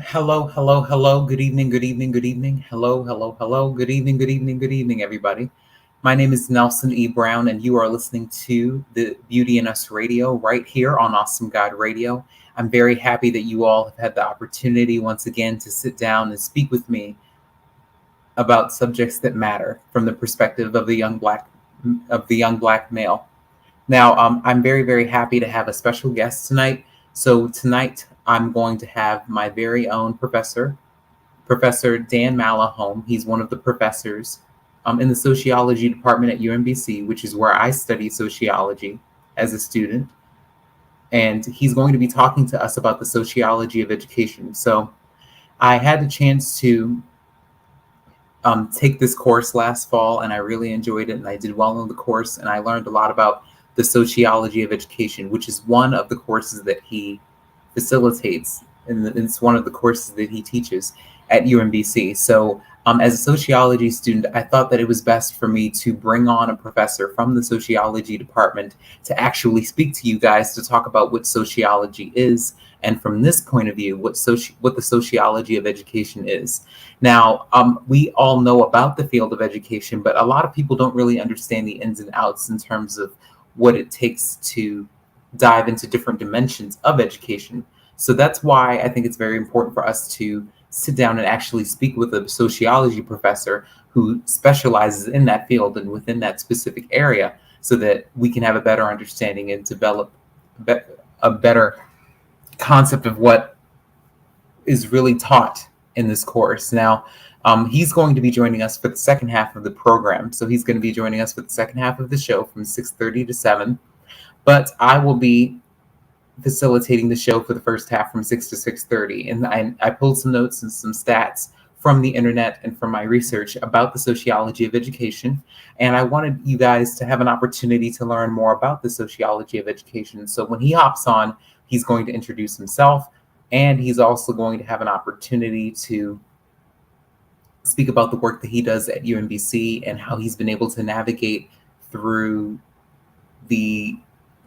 Hello, hello, hello. Good evening, good evening, good evening. Hello, hello, hello. Good evening, good evening, good evening, everybody. My name is Nelson E. Brown, and you are listening to the Beauty in Us Radio right here on Awesome God Radio. I'm very happy that you all have had the opportunity once again to sit down and speak with me about subjects that matter from the perspective of the young black male. Now, I'm very, very happy to have a special guest tonight. So tonight, I'm going to have my very own professor, Professor Dann Malihom. He's one of the professors in the sociology department at UMBC, which is where I studied sociology as a student. And he's going to be talking to us about the sociology of education. So I had the chance to take this course last fall, and I really enjoyed it, and I did well in the course, and I learned a lot about the sociology of education, which is one of the courses that he facilitates, and it's one of the courses that he teaches at UMBC. So as a sociology student, I thought that it was best for me to bring on a professor from the sociology department to actually speak to you guys to talk about what sociology is, and from this point of view, what the sociology of education is. Now, we all know about the field of education, but a lot of people don't really understand the ins and outs in terms of what it takes to dive into different dimensions of education. So that's why I think it's very important for us to sit down and actually speak with a sociology professor who specializes in that field and within that specific area, so that we can have a better understanding and develop a better concept of what is really taught in this course. Now, he's going to be joining us for the second half of the program. So he's going to be joining us for the second half of the show from 6:30 to 7. But I will be facilitating the show for the first half from 6 to 6:30. And I pulled some notes and some stats from the internet and from my research about the sociology of education. And I wanted you guys to have an opportunity to learn more about the sociology of education. So when he hops on, he's going to introduce himself, and he's also going to have an opportunity to speak about the work that he does at UMBC and how he's been able to navigate through the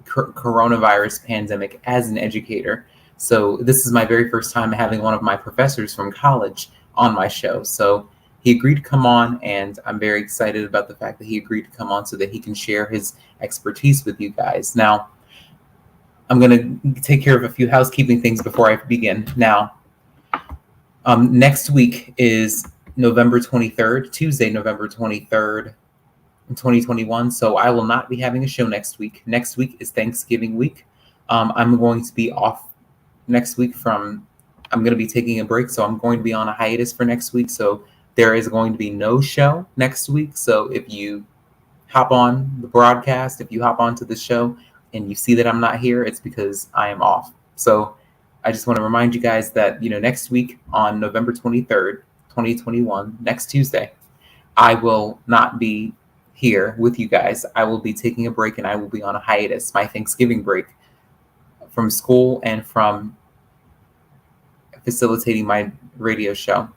coronavirus pandemic as an educator. So this is my very first time having one of my professors from college on my show. So he agreed to come on, and I'm very excited about the fact that he agreed to come on so that he can share his expertise with you guys. Now, I'm going to take care of a few housekeeping things before I begin. Now, next week is November 23rd, Tuesday, November 23rd, 2021. So I will not be having a show next week. Next week is Thanksgiving week. I'm going to be off next week I'm going to be taking a break. So I'm going to be on a hiatus for next week. So there is going to be no show next week. So if you hop on the broadcast, if you hop onto the show and you see that I'm not here, it's because I am off. So I just want to remind you guys that, next week on November 23rd, 2021, next Tuesday, I will not be here with you guys. I will be taking a break, and I will be on a hiatus, my Thanksgiving break from school and from facilitating my radio show.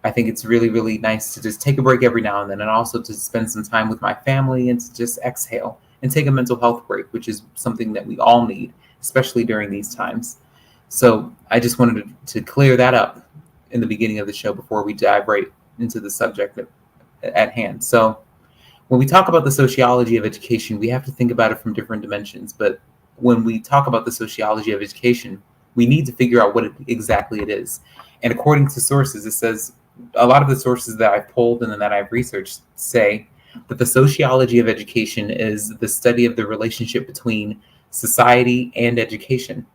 I think it's really, really nice to just take a break every now and then, and also to spend some time with my family and to just exhale and take a mental health break, which is something that we all need, especially during these times. So I just wanted to clear that up in the beginning of the show before we dive right into the subject at hand. So when we talk about the sociology of education, we have to think about it from different dimensions. But when we talk about the sociology of education, we need to figure out what exactly it is. And according to sources, it says, a lot of the sources that I've pulled and that I've researched say that the sociology of education is the study of the relationship between society and education.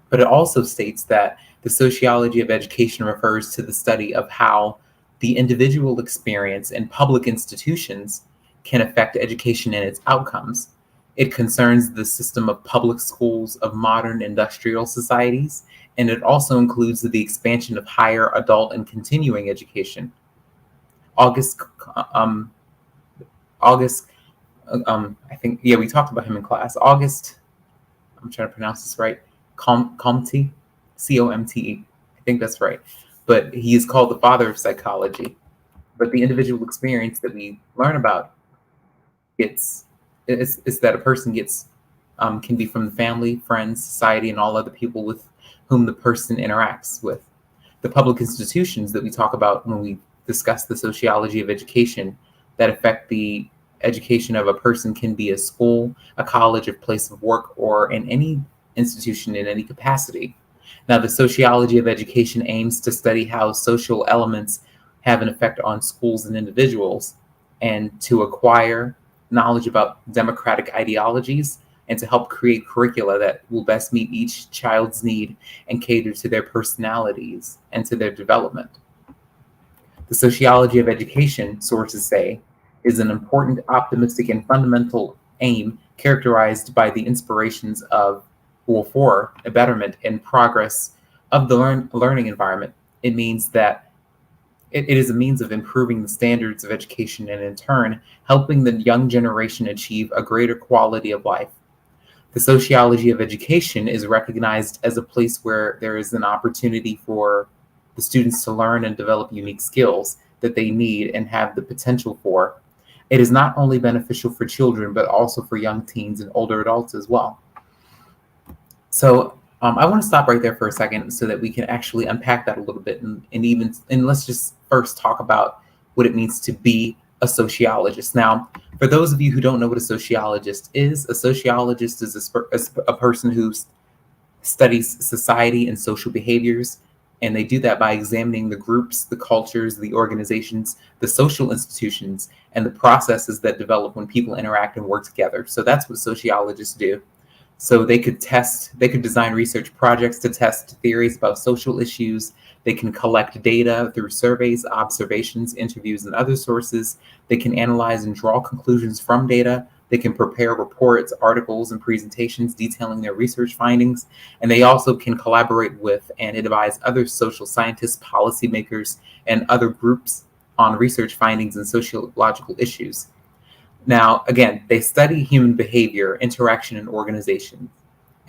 But it also states that the sociology of education refers to the study of how the individual experience in public institutions can affect education and its outcomes. It concerns the system of public schools of modern industrial societies, and it also includes the expansion of higher adult and continuing education. August, I think, we talked about him in class. August, I'm trying to pronounce this right, Comte, C-O-M-T-E. I think that's right. But he is called the father of psychology. But the individual experience that we learn about gets is that a person gets can be from the family, friends, society, and all other people with whom the person interacts with. The public institutions that we talk about when we discuss the sociology of education that affect the education of a person can be a school, a college, a place of work, or in any institution in any capacity. Now, the sociology of education aims to study how social elements have an effect on schools and individuals, and to acquire knowledge about democratic ideologies and to help create curricula that will best meet each child's need and cater to their personalities and to their development. The sociology of education, sources say, is an important, optimistic, and fundamental aim characterized by the inspirations of or for a betterment and progress of the learning environment. It means that it is a means of improving the standards of education and in turn helping the young generation achieve a greater quality of life. The sociology of education is recognized as a place where there is an opportunity for the students to learn and develop unique skills that they need and have the potential for. It is not only beneficial for children, but also for young teens and older adults as well. So I want to stop right there for a second so that we can actually unpack that a little bit and let's just first talk about what it means to be a sociologist. Now, for those of you who don't know what a sociologist is a person who studies society and social behaviors, and they do that by examining the groups, the cultures, the organizations, the social institutions, and the processes that develop when people interact and work together. So that's what sociologists do. So they could design research projects to test theories about social issues. They can collect data through surveys, observations, interviews, and other sources. They can analyze and draw conclusions from data. They can prepare reports, articles, and presentations detailing their research findings. And they also can collaborate with and advise other social scientists, policymakers, and other groups on research findings and sociological issues. Now, again, they study human behavior, interaction, and organization.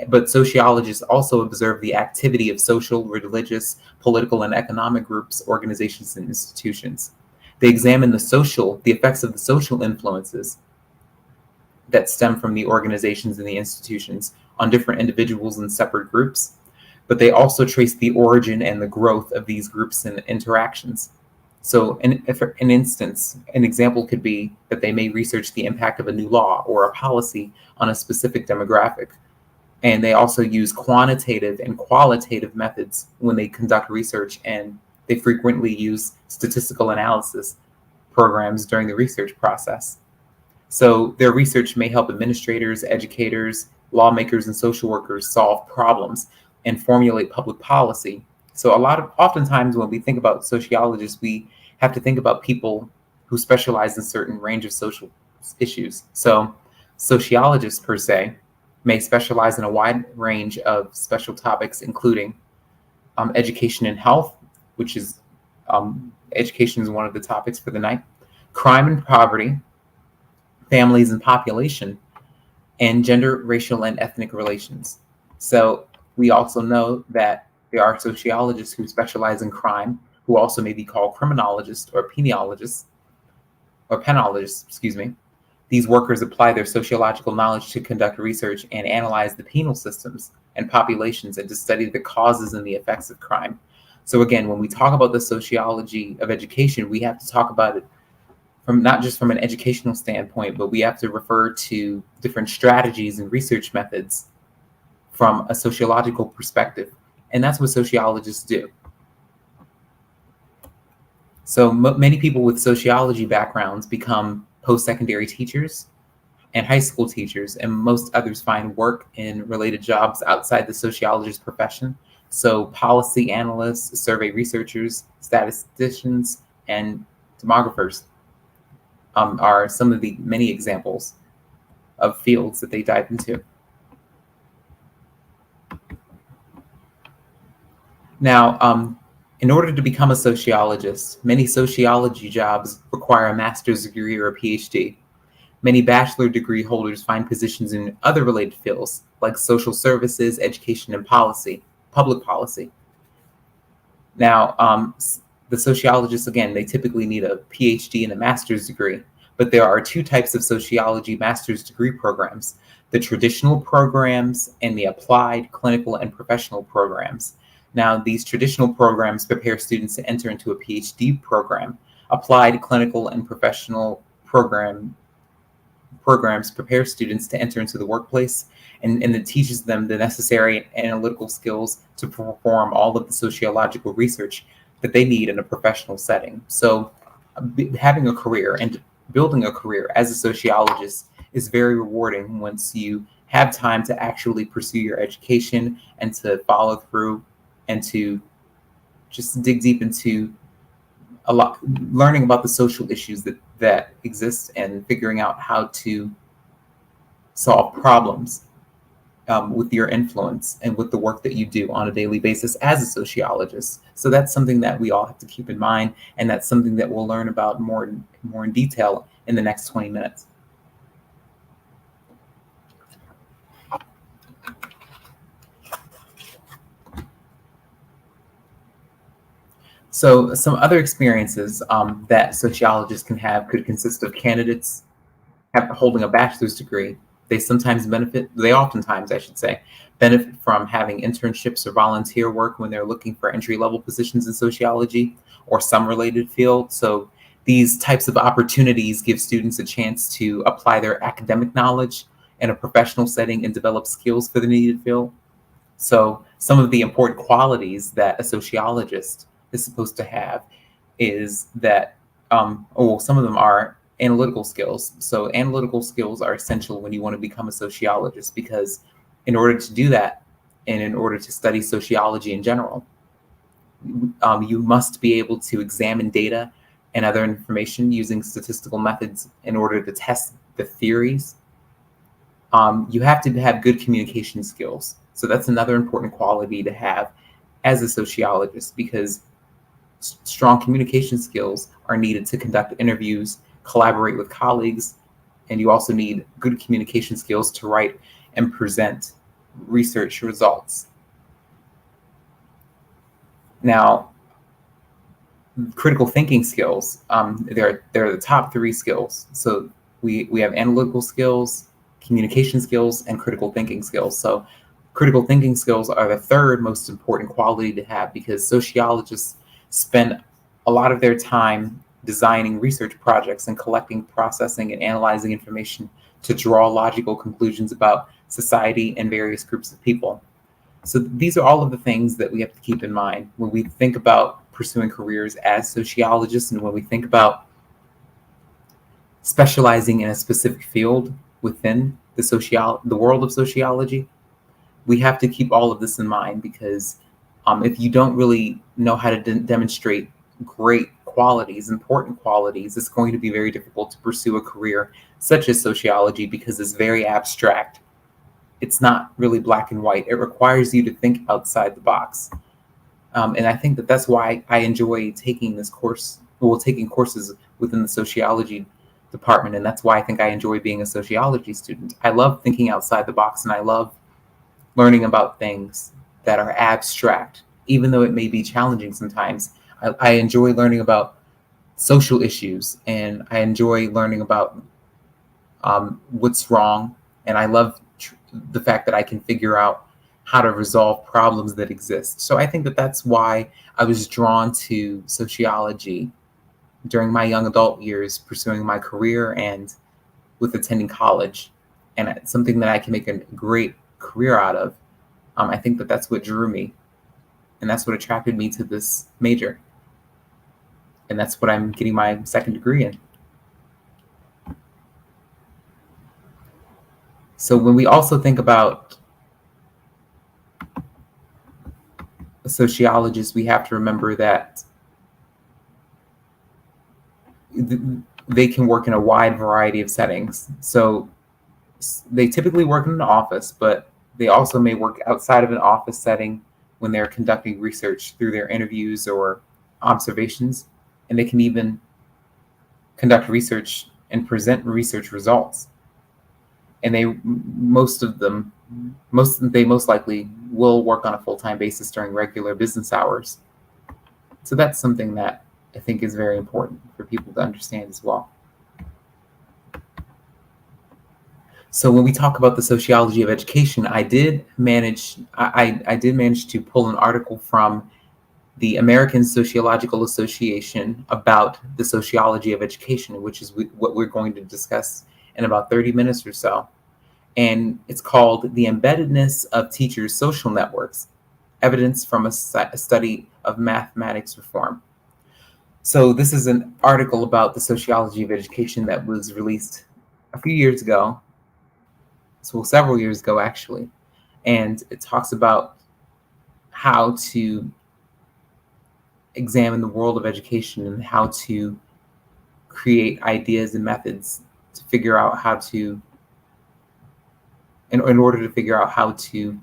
But sociologists also observe the activity of social, religious, political, and economic groups, organizations, and institutions. They examine the effects of the social influences that stem from the organizations and the institutions on different individuals and separate groups. But they also trace the origin and the growth of these groups and interactions. So an example could be that they may research the impact of a new law or a policy on a specific demographic. And they also use quantitative and qualitative methods when they conduct research, and they frequently use statistical analysis programs during the research process. So their research may help administrators, educators, lawmakers, and social workers solve problems and formulate public policy. So oftentimes when we think about sociologists, we have to think about people who specialize in certain range of social issues. So sociologists per se may specialize in a wide range of special topics, including education and health, which is education is one of the topics for the night, crime and poverty, families and population, and gender, racial, and ethnic relations. So we also know that there are sociologists who specialize in crime, who also may be called criminologists or penologists. These workers apply their sociological knowledge to conduct research and analyze the penal systems and populations and to study the causes and the effects of crime. So again, when we talk about the sociology of education, we have to talk about it from not just from an educational standpoint, but we have to refer to different strategies and research methods from a sociological perspective. And that's what sociologists do. So many people with sociology backgrounds become post-secondary teachers and high school teachers, and most others find work in related jobs outside the sociologist profession. So policy analysts, survey researchers, statisticians, and demographers are some of the many examples of fields that they dive into. Now, in order to become a sociologist, many sociology jobs require a master's degree or a PhD. Many bachelor degree holders find positions in other related fields like social services, education, and public policy. Now, the sociologists, again, they typically need a PhD and a master's degree, but there are two types of sociology master's degree programs: the traditional programs and the applied, clinical, and professional programs. Now, these traditional programs prepare students to enter into a PhD program. Applied, clinical, and professional programs prepare students to enter into the workplace, and it teaches them the necessary analytical skills to perform all of the sociological research that they need in a professional setting. So having a career and building a career as a sociologist is very rewarding once you have time to actually pursue your education and to follow through and to just dig deep into a lot, learning about the social issues that exist and figuring out how to solve problems with your influence and with the work that you do on a daily basis as a sociologist. So that's something that we all have to keep in mind, and that's something that we'll learn about more in detail in the next 20 minutes. So some other experiences that sociologists can have could consist of candidates holding a bachelor's degree. They oftentimes, I should say, benefit from having internships or volunteer work when they're looking for entry-level positions in sociology or some related field. So these types of opportunities give students a chance to apply their academic knowledge in a professional setting and develop skills for the needed field. So some of the important qualities that a sociologist is supposed to have is that, some of them are analytical skills. So analytical skills are essential when you want to become a sociologist, because in order to do that, and in order to study sociology in general, you must be able to examine data and other information using statistical methods in order to test the theories. You have to have good communication skills. So that's another important quality to have as a sociologist, because strong communication skills are needed to conduct interviews, collaborate with colleagues, and you also need good communication skills to write and present research results. Now, critical thinking skills, they're the top three skills. So we have analytical skills, communication skills, and critical thinking skills. So critical thinking skills are the third most important quality to have, because sociologists spend a lot of their time designing research projects and collecting, processing, and analyzing information to draw logical conclusions about society and various groups of people. So these are all of the things that we have to keep in mind when we think about pursuing careers as sociologists, and when we think about specializing in a specific field within the world of sociology. We have to keep all of this in mind, because if you don't really know how to demonstrate great qualities, important qualities, it's going to be very difficult to pursue a career such as sociology, because it's very abstract. It's not really black and white. It requires you to think outside the box. And I think that's why I enjoy taking this course, taking courses within the sociology department. And that's why I think I enjoy being a sociology student. I love thinking outside the box, and I love learning about things that are abstract, even though it may be challenging sometimes. I enjoy learning about social issues, and I enjoy learning about what's wrong. And I love the fact that I can figure out how to resolve problems that exist. So I think that's why I was drawn to sociology during my young adult years, pursuing my career and with attending college. And it's something that I can make a great career out of. I think that's what drew me, and that's what attracted me to this major. And that's what I'm getting my second degree in. So when we also think about sociologists, we have to remember that they can work in a wide variety of settings. So they typically work in an office, but they also may work outside of an office setting when they're conducting research through their interviews or observations. And they can even conduct research and present research results. And they most likely will work on a full-time basis during regular business hours. So that's something that I think is very important for people to understand as well. So when we talk about the sociology of education, I did manage to pull an article from the American Sociological Association about the sociology of education, which is what we're going to discuss in about 30 minutes or so. And it's called The Embeddedness of Teachers' Social Networks, Evidence from a Study of Mathematics Reform. So this is an article about the sociology of education that was released a few years ago, so several years ago actually, and it talks about how to examine the world of education and how to create ideas and methods to figure out how to, in order to figure out how to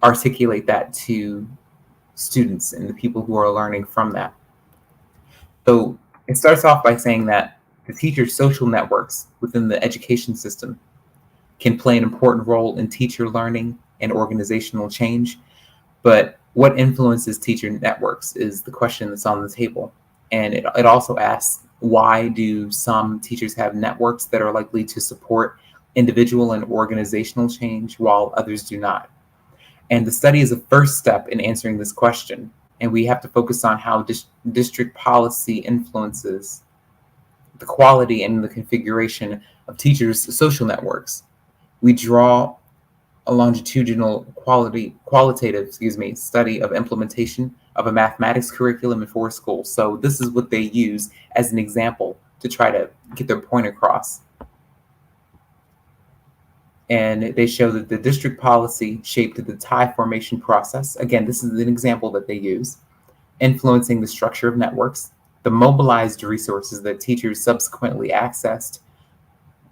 articulate that to students and the people who are learning from that. So it starts off by saying that the teacher's social networks within the education system can play an important role in teacher learning and organizational change. But what influences teacher networks is the question that's on the table. And it also asks, why do some teachers have networks that are likely to support individual and organizational change while others do not? And the study is a first step in answering this question. And we have to focus on how district policy influences the quality and the configuration of teachers' social networks. We draw a longitudinal qualitative study of implementation of a mathematics curriculum in 4 schools. So this is what they use as an example to try to get their point across. And they show that the district policy shaped the tie formation process. Again, this is an example that they use, influencing the structure of networks, the mobilized resources that teachers subsequently accessed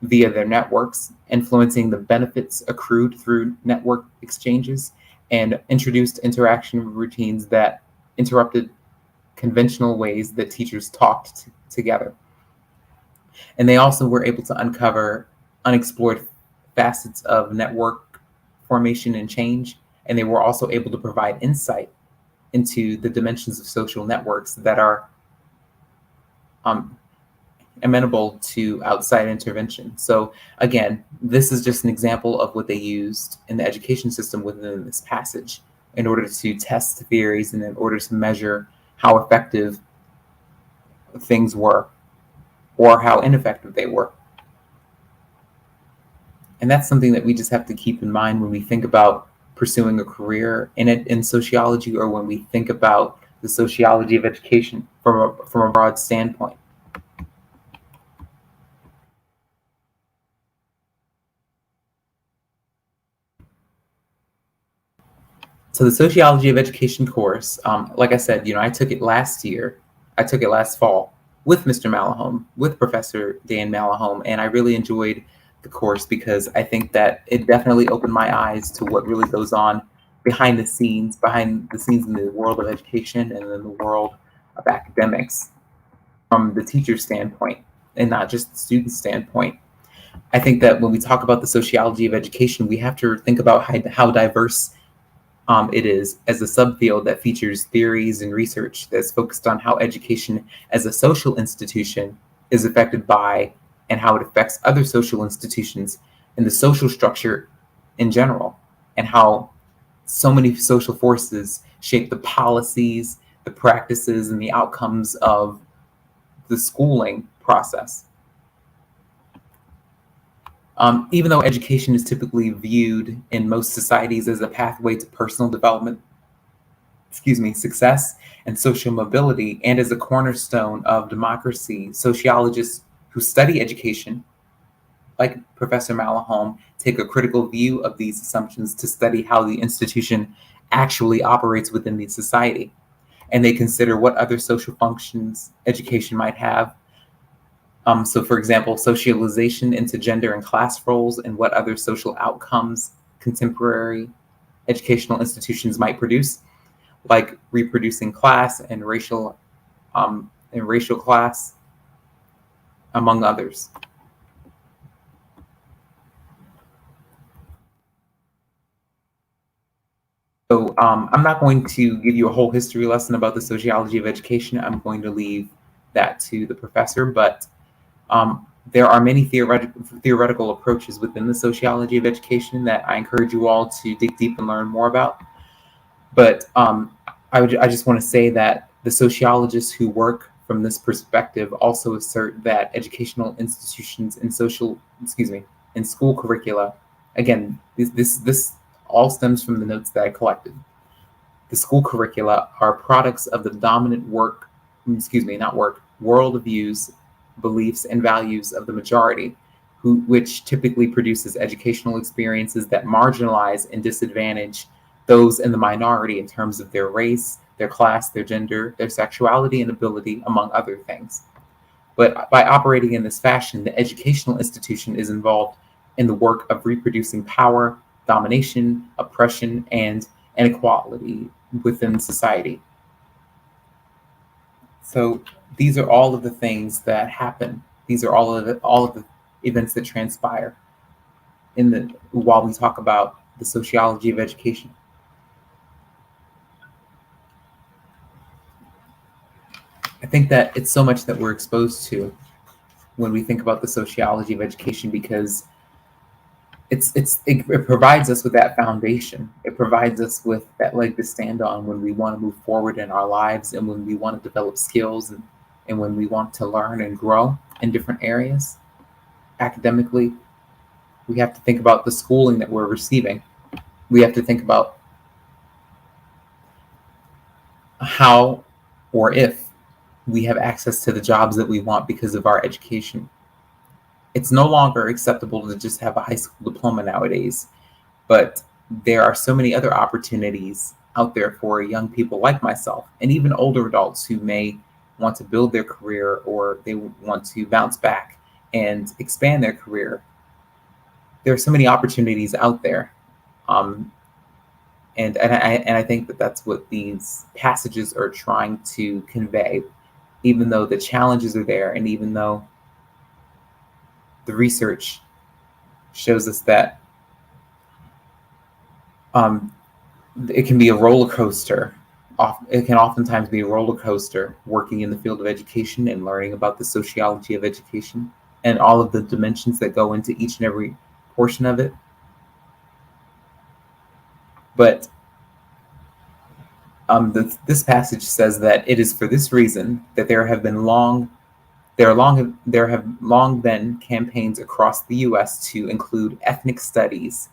via their networks, influencing the benefits accrued through network exchanges, and introduced interaction routines that interrupted conventional ways that teachers talked together. And they also were able to uncover unexplored facets of network formation and change, and they were also able to provide insight into the dimensions of social networks that are amenable to outside intervention. So again, this is just an example of what they used in the education system within this passage in order to test theories and in order to measure how effective things were or how ineffective they were. And that's something that we just have to keep in mind when we think about pursuing a career in sociology, or when we think about the sociology of education from a broad standpoint. So the sociology of education course, like I said, I took it last year. I took it last fall with Mr. Malihom, with Professor Dann Malihom, and I really enjoyed the course because I think that it definitely opened my eyes to what really goes on behind the scenes in the world of education and in the world of academics from the teacher standpoint and not just the student standpoint. I think that when we talk about the sociology of education, we have to think about how diverse it is as a subfield that features theories and research that's focused on how education as a social institution is affected by and how it affects other social institutions and the social structure in general, and how so many social forces shape the policies, the practices, and the outcomes of the schooling process. Even though education is typically viewed in most societies as a pathway to personal development, success, and social mobility, and as a cornerstone of democracy, sociologists who study education, like Professor Malihom, take a critical view of these assumptions to study how the institution actually operates within the society. And they consider what other social functions education might have. So for example, socialization into gender and class roles, and what other social outcomes contemporary educational institutions might produce, like reproducing class and racial class, among others. So I'm not going to give you a whole history lesson about the sociology of education. I'm going to leave that to the professor, but There are many theoretical approaches within the sociology of education that I encourage you all to dig deep and learn more about. But I just want to say that the sociologists who work from this perspective also assert that educational institutions in in school curricula, again, this all stems from the notes that I collected. The school curricula are products of the dominant worldviews, beliefs, and values of the majority, which typically produces educational experiences that marginalize and disadvantage those in the minority in terms of their race, their class, their gender, their sexuality, and ability, among other things. But by operating in this fashion, the educational institution is involved in the work of reproducing power, domination, oppression, and inequality within society. So these are all of the things that happen. These are all of the events that transpire while we talk about the sociology of education. I think that it's so much that we're exposed to when we think about the sociology of education, because it provides us with that foundation. It provides us with that leg to stand on when we want to move forward in our lives, and when we want to develop skills, and when we want to learn and grow in different areas. Academically, we have to think about the schooling that we're receiving. We have to think about how or if we have access to the jobs that we want because of our education. It's no longer acceptable to just have a high school diploma nowadays, but there are so many other opportunities out there for young people like myself, and even older adults who may want to build their career, or they want to bounce back and expand their career. There are so many opportunities out there. And I think that that's what these passages are trying to convey, even though the challenges are there, and even though the research shows us that it can be a roller coaster. It can oftentimes be a roller coaster working in the field of education and learning about the sociology of education and all of the dimensions that go into each and every portion of it. But this passage says that it is for this reason that there have long been campaigns across the U.S. to include ethnic studies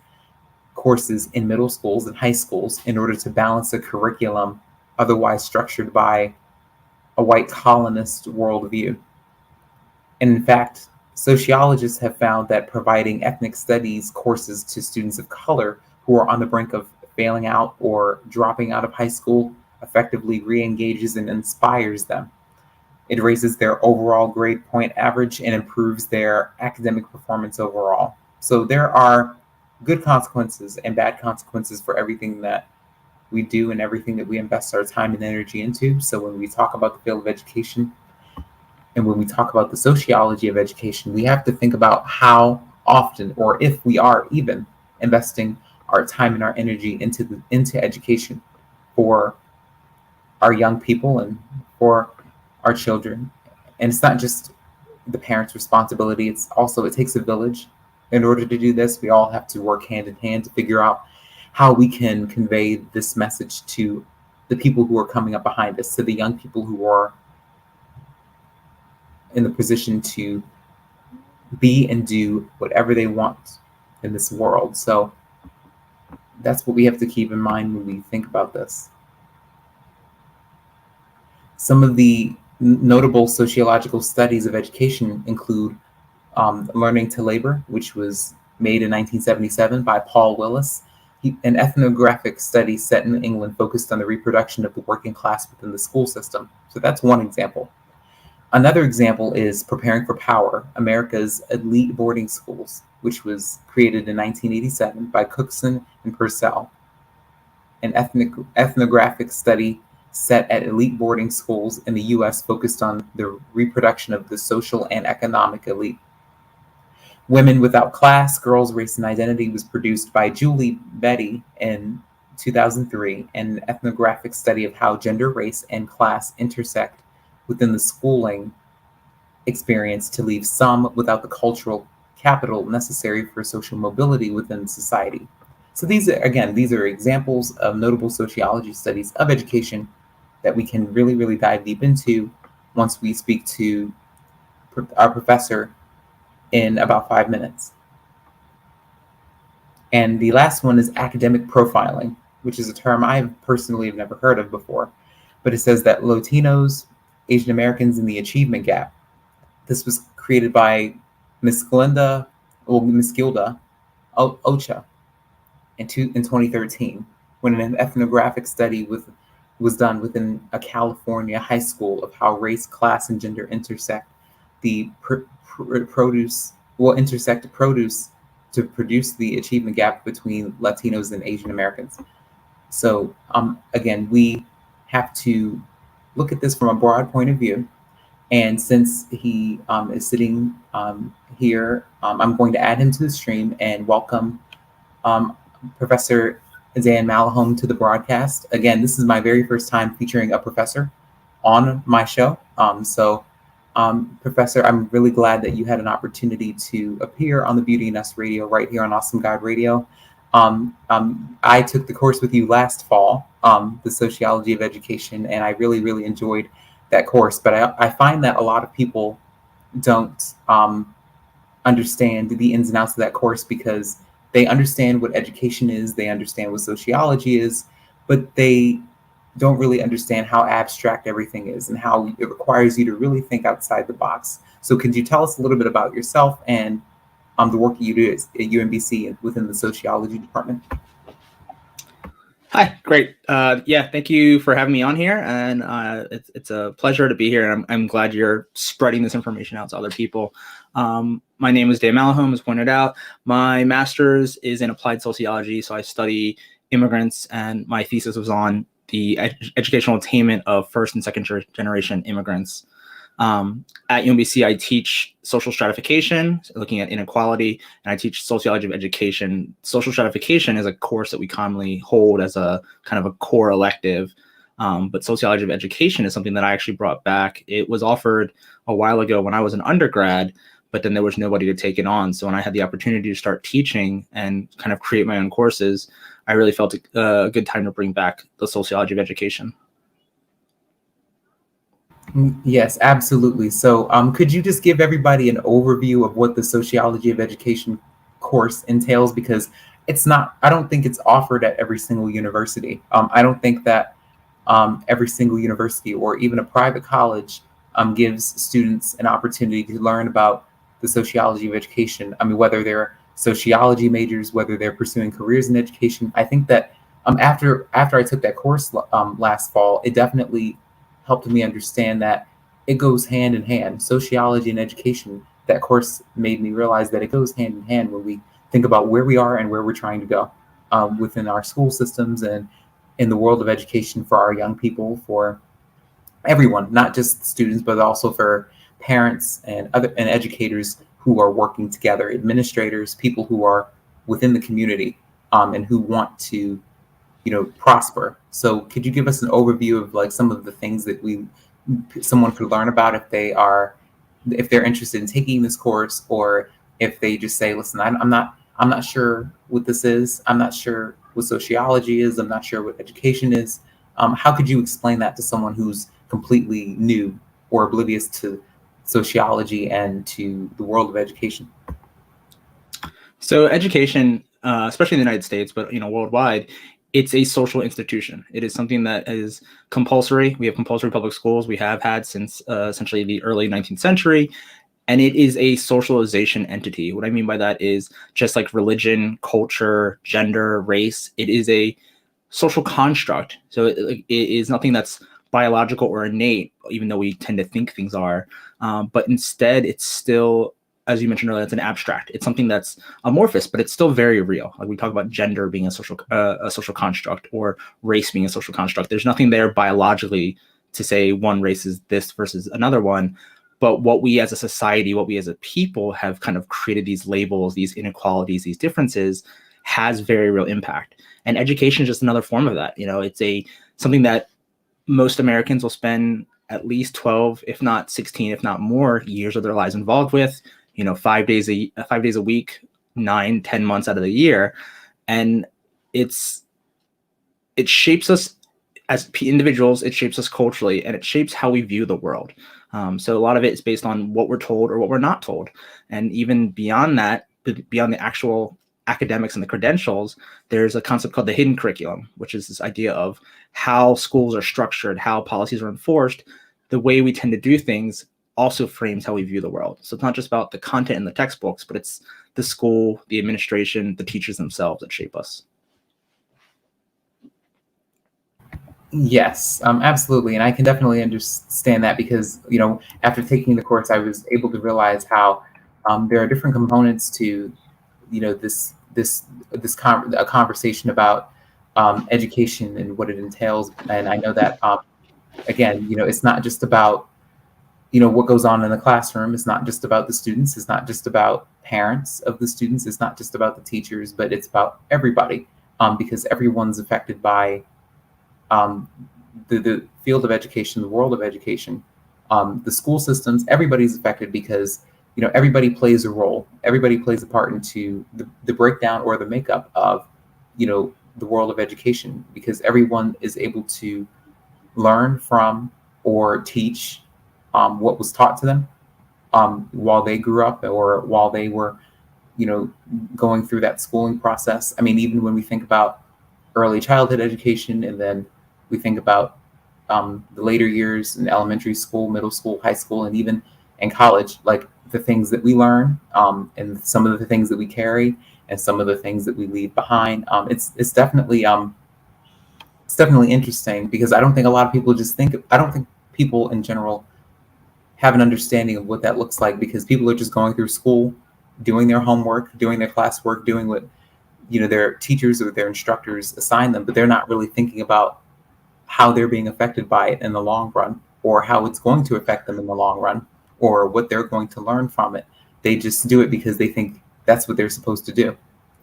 courses in middle schools and high schools in order to balance a curriculum otherwise structured by a white colonist worldview. And in fact, sociologists have found that providing ethnic studies courses to students of color who are on the brink of failing out or dropping out of high school effectively re-engages and inspires them. It raises their overall grade point average and improves their academic performance overall. So there are good consequences and bad consequences for everything that we do and everything that we invest our time and energy into. So when we talk about the field of education and when we talk about the sociology of education, we have to think about how often, or if we are even investing our time and our energy into education for our young people and for our children. And it's not just the parents' responsibility, it takes a village. In order to do this, we all have to work hand in hand to figure out how we can convey this message to the people who are coming up behind us, to the young people who are in the position to be and do whatever they want in this world. So that's what we have to keep in mind when we think about this. Some of the notable sociological studies of education include Learning to Labor, which was made in 1977 by Paul Willis. An ethnographic study set in England focused on the reproduction of the working class within the school system. So that's one example. Another example is Preparing for Power, America's Elite Boarding Schools, which was created in 1987 by Cookson and Purcell. An ethnographic study set at elite boarding schools in the U.S. focused on the reproduction of the social and economic elite. Women Without Class, Girls, Race, and Identity was produced by Julie Betty in 2003, an ethnographic study of how gender, race, and class intersect within the schooling experience to leave some without the cultural capital necessary for social mobility within society. So these are examples of notable sociology studies of education that we can really, really dive deep into once we speak to our professor in about 5 minutes. And the last one is academic profiling, which is a term I personally have never heard of before. But it says that Latinos, Asian Americans, and the achievement gap. This was created by Miss Gilda Ocha in 2013, when an ethnographic study was done within a California high school of how race, class, and gender intersect to produce to produce the achievement gap between Latinos and Asian Americans. So again, we have to look at this from a broad point of view. And since he is sitting here, I'm going to add him to the stream and welcome Professor Dann Malihom to the broadcast. Again, this is my very first time featuring a professor on my show. Professor, I'm really glad that you had an opportunity to appear on the Beauty and Us radio right here on Awesome Guide Radio. I took the course with you last fall, the Sociology of Education, and I really, really enjoyed that course. But I find that a lot of people don't understand the ins and outs of that course, because they understand what education is, they understand what sociology is, but they don't really understand how abstract everything is and how it requires you to really think outside the box. So could you tell us a little bit about yourself and the work that you do at UMBC within the sociology department? Hi, great. Thank you for having me on here, and it's a pleasure to be here. And I'm glad you're spreading this information out to other people. My name is Dann Malihom, as pointed out. My master's is in applied sociology, so I study immigrants, and my thesis was on the educational attainment of first and second generation immigrants. At UMBC, I teach social stratification, looking at inequality, and I teach sociology of education. Social stratification is a course that we commonly hold as a kind of a core elective, but sociology of education is something that I actually brought back. It was offered a while ago when I was an undergrad, but then there was nobody to take it on. So when I had the opportunity to start teaching and kind of create my own courses, I really felt a good time to bring back the sociology of education. Yes, absolutely. So could you just give everybody an overview of what the Sociology of Education course entails? Because I don't think it's offered at every single university. I don't think that every single university or even a private college gives students an opportunity to learn about the sociology of education. I mean, whether they're sociology majors, whether they're pursuing careers in education. I think that after I took that course last fall, it definitely helped me understand that it goes hand in hand. Sociology and education, that course made me realize that it goes hand in hand when we think about where we are and where we're trying to go within our school systems and in the world of education for our young people, for everyone, not just students, but also for parents and educators who are working together, administrators, people who are within the community and who want to prosper. So could you give us an overview of like some of the things that someone could learn about if they're interested in taking this course, or if they just say, listen, I'm not sure what this is, I'm not sure what sociology is, I'm not sure what education is. How could you explain that to someone who's completely new or oblivious to sociology and to the world of education? So education, especially in the United States, but worldwide, it's a social institution. It is something that is compulsory. We have compulsory public schools. We have had since essentially the early 19th century. And it is a socialization entity. What I mean by that is just like religion, culture, gender, race, it is a social construct. So it is nothing that's biological or innate, even though we tend to think things are. But instead, it's still, as you mentioned earlier, it's an abstract. It's something that's amorphous, but it's still very real. Like we talk about gender being a social construct, or race being a social construct. There's nothing there biologically to say one race is this versus another one. But what we as a society, what we as a people have kind of created, these labels, these inequalities, these differences, has very real impact. And education is just another form of that. It's something that most Americans will spend at least 12, if not 16, if not more years of their lives involved with, 5 days a week, 9, 10 months out of the year. And it shapes us as individuals, it shapes us culturally, and it shapes how we view the world. So a lot of it is based on what we're told or what we're not told. And even beyond that, beyond the actual academics and the credentials, there's a concept called the hidden curriculum, which is this idea of how schools are structured, how policies are enforced. The way we tend to do things also frames how we view the world. So it's not just about the content in the textbooks, but it's the school, the administration, the teachers themselves that shape us. Yes, absolutely. And I can definitely understand that because, after taking the course, I was able to realize how there are different components to, a conversation about education and what it entails. And I know that, again, it's not just about, what goes on in the classroom. It's not just about the students. It's not just about parents of the students. It's not just about the teachers, but it's about everybody, because everyone's affected by the field of education, the world of education, the school systems. Everybody's affected because everybody plays a role. Everybody plays a part into the breakdown or the makeup of the world of education, because everyone is able to learn from or teach what was taught to them while they grew up or while they were going through that schooling process. I mean, even when we think about early childhood education, and then we think about the later years in elementary school, middle school, high school, and even in college, like the things that we learn and some of the things that we carry and some of the things that we leave behind. It's definitely interesting, because I don't think a lot of people I don't think people in general have an understanding of what that looks like, because people are just going through school, doing their homework, doing their classwork, doing what their teachers or their instructors assign them, but they're not really thinking about how they're being affected by it in the long run, or how it's going to affect them in the long run, or what they're going to learn from it. They just do it because they think that's what they're supposed to do,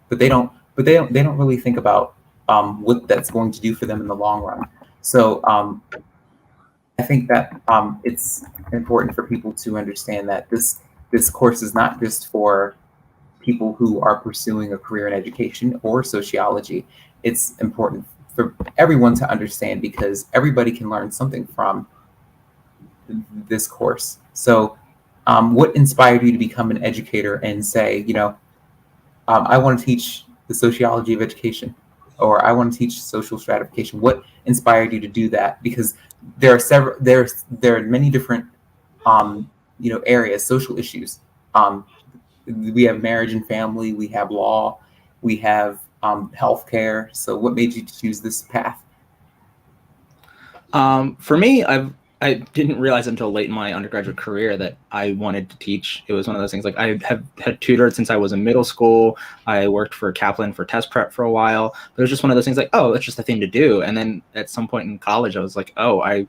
but they don't really think about what that's going to do for them in the long run. So I think that it's important for people to understand that this course is not just for people who are pursuing a career in education or sociology. It's important for everyone to understand, because everybody can learn something from this course. So what inspired you to become an educator and say, I want to teach the sociology of education, or I want to teach social stratification? What inspired you to do that? Because there are many different areas, social issues. We have marriage and family, we have law, we have healthcare. So what made you choose this path? For me, I didn't realize until late in my undergraduate career that I wanted to teach. It was one of those things, like I have had tutored since I was in middle school. I worked for Kaplan for test prep for a while, but it was just one of those things like, oh, it's just a thing to do. And then at some point in college, I was like, oh, I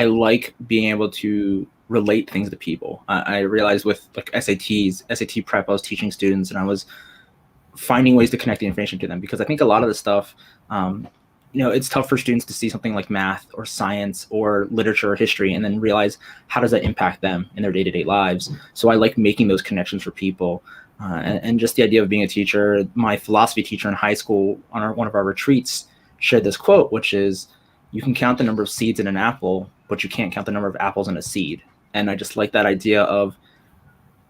like being able to relate things to people. I realized with like SAT prep, I was teaching students and I was finding ways to connect the information to them, because I think a lot of the stuff, it's tough for students to see something like math or science or literature or history and then realize how does that impact them in their day-to-day lives. So I like making those connections for people. And just the idea of being a teacher. My philosophy teacher in high school on one of our retreats shared this quote, which is, you can count the number of seeds in an apple, but you can't count the number of apples in a seed. And I just like that idea of,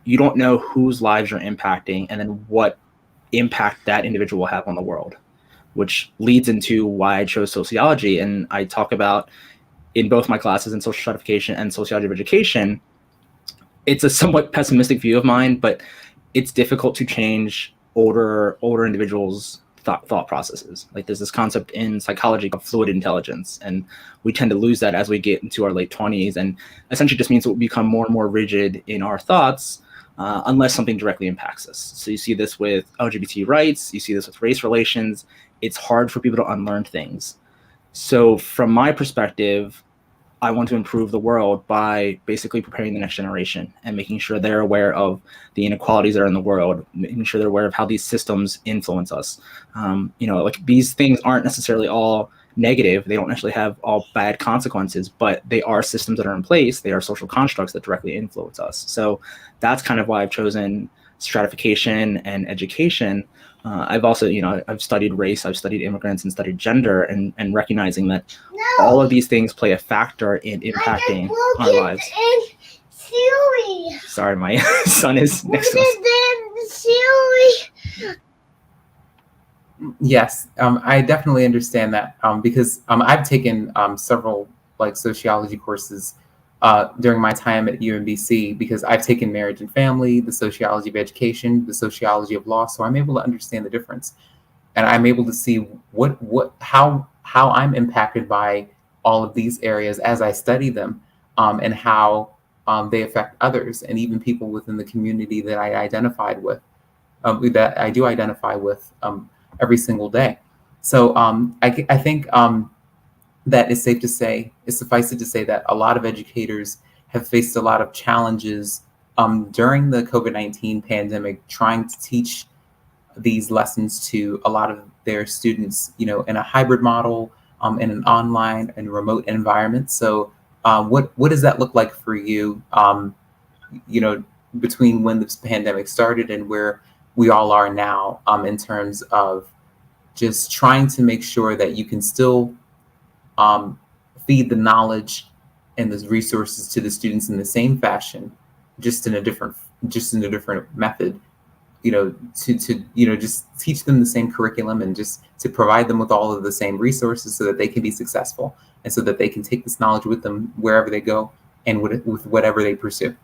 you don't know whose lives you're impacting and then what impact that individual will have on the world, which leads into why I chose sociology. And I talk about in both my classes in social stratification and sociology of education, it's a somewhat pessimistic view of mine, but it's difficult to change older individuals' thought processes. Like there's this concept in psychology called fluid intelligence, and we tend to lose that as we get into our late 20s, and essentially just means that we become more and more rigid in our thoughts unless something directly impacts us. So you see this with LGBT rights, you see this with race relations. It's hard for people to unlearn things. So from my perspective, I want to improve the world by basically preparing the next generation and making sure they're aware of the inequalities that are in the world, making sure they're aware of how these systems influence us. Like these things aren't necessarily all negative. They don't necessarily have all bad consequences, but they are systems that are in place. They are social constructs that directly influence us. So that's kind of why I've chosen stratification and education. I've also, I've studied race, I've studied immigrants, and studied gender, and recognizing that all of these things play a factor in impacting our lives. Sorry, my son is next to us. Yes, I definitely understand that because I've taken several sociology courses during my time at UMBC, because I've taken marriage and family, the sociology of education, the sociology of law, so I'm able to understand the difference, and I'm able to see how I'm impacted by all of these areas as I study them, and how they affect others, and even people within the community that I identified with, that I do identify with every single day. So I think that it's safe to say, it's suffice it to say that a lot of educators have faced a lot of challenges during the COVID-19 pandemic, trying to teach these lessons to a lot of their students, in a hybrid model, in an online and remote environment. So what does that look like for you, between when this pandemic started and where we all are now, in terms of just trying to make sure that you can still feed the knowledge and the resources to the students in the same fashion, just in a different method, to just teach them the same curriculum, and just to provide them with all of the same resources so that they can be successful, and so that they can take this knowledge with them wherever they go and with whatever they pursue.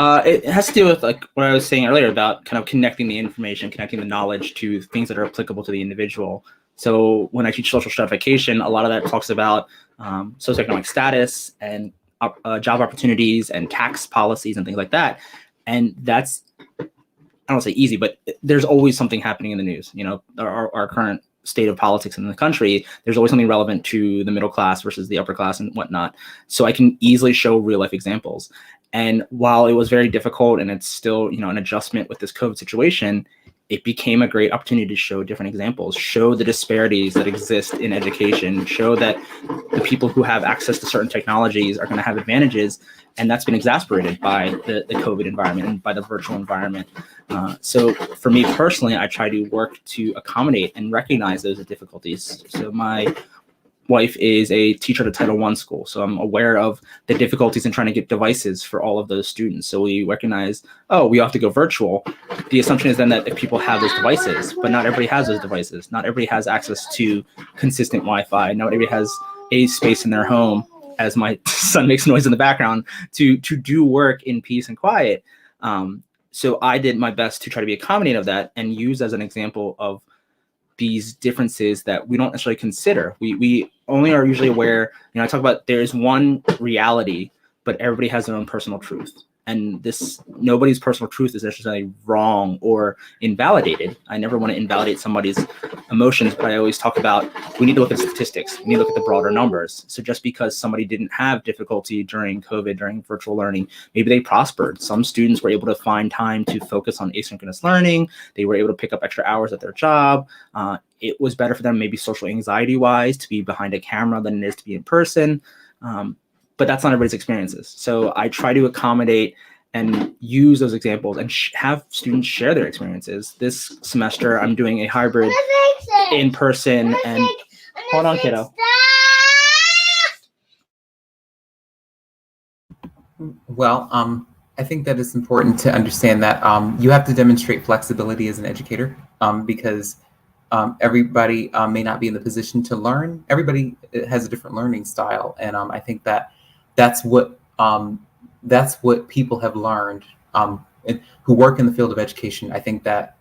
It has to do with what I was saying earlier about kind of connecting the information, connecting the knowledge to things that are applicable to the individual. So when I teach social stratification, a lot of that talks about socioeconomic status and job opportunities and tax policies and things like that. And that's, I don't want to say easy, but there's always something happening in the news. Our current state of politics in the country, there's always something relevant to the middle class versus the upper class and whatnot. So I can easily show real life examples. And while it was very difficult, and it's still, an adjustment with this COVID situation, it became a great opportunity to show different examples, show the disparities that exist in education, show that the people who have access to certain technologies are going to have advantages. And that's been exacerbated by the COVID environment and by the virtual environment. So for me personally, I try to work to accommodate and recognize those difficulties. So my wife is a teacher at a Title I school, so I'm aware of the difficulties in trying to get devices for all of those students. So we recognize, we have to go virtual. The assumption is then that if people have those devices, but not everybody has those devices. Not everybody has access to consistent Wi-Fi. Not everybody has a space in their home, as my son makes noise in the background, to do work in peace and quiet. So I did my best to try to be accommodating of that and use as an example of these differences that we don't necessarily consider. We only are usually aware, I talk about there's one reality, but everybody has their own personal truth. And nobody's personal truth is necessarily wrong or invalidated. I never want to invalidate somebody's emotions, but I always talk about, we need to look at statistics. We need to look at the broader numbers. So just because somebody didn't have difficulty during COVID, during virtual learning, maybe they prospered. Some students were able to find time to focus on asynchronous learning. They were able to pick up extra hours at their job. It was better for them, maybe social anxiety wise, to be behind a camera than it is to be in person. But that's not everybody's experiences. So I try to accommodate and use those examples and have students share their experiences. This semester, I'm doing a hybrid in person and hold on, kiddo. Well, I think that it's important to understand that you have to demonstrate flexibility as an educator, because everybody may not be in the position to learn. Everybody has a different learning style, and I think that that's what people have learned who work in the field of education. I think that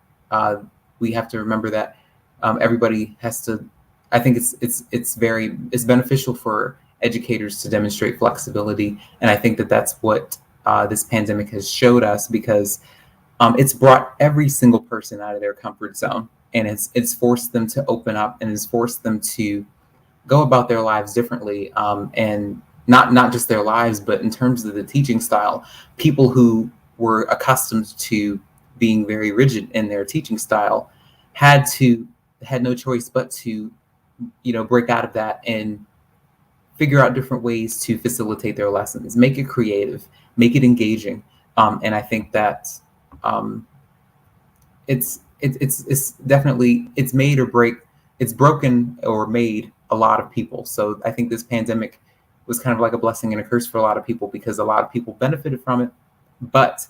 we have to remember that everybody has to. I think it's beneficial for educators to demonstrate flexibility, and I think that that's what this pandemic has showed us, because it's brought every single person out of their comfort zone, and it's forced them to open up, and it's forced them to go about their lives differently, and not just their lives, but in terms of the teaching style. People who were accustomed to being very rigid in their teaching style had to had no choice but to, break out of that and figure out different ways to facilitate their lessons, make it creative, make it engaging. And I think that it's definitely, it's made or break, it's broken or made a lot of people. So I think this pandemic was kind of like a blessing and a curse for a lot of people, because a lot of people benefited from it, but